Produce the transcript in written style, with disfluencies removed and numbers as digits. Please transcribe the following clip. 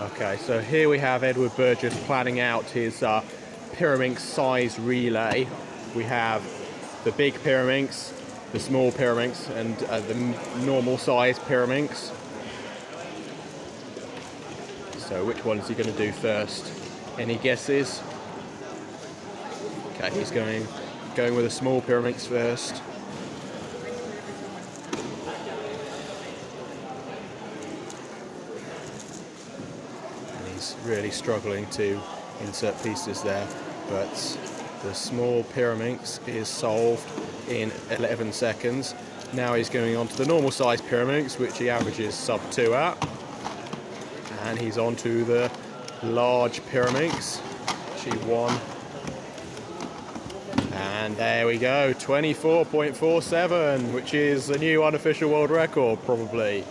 Okay, so here we have Edward Burgess planning out his pyraminx size relay. We have the big pyraminx, the small pyraminx, and the normal size pyraminx. So which one is he going to do first? Any guesses? Okay, he's going with a small pyraminx first. Really struggling to insert pieces there, but the small pyraminx is solved in 11 seconds. Now he's going on to the normal size pyraminx, which he averages sub 2 at, and he's on to the large pyraminx, G1, and there we go, 24.47, which is a new unofficial world record probably.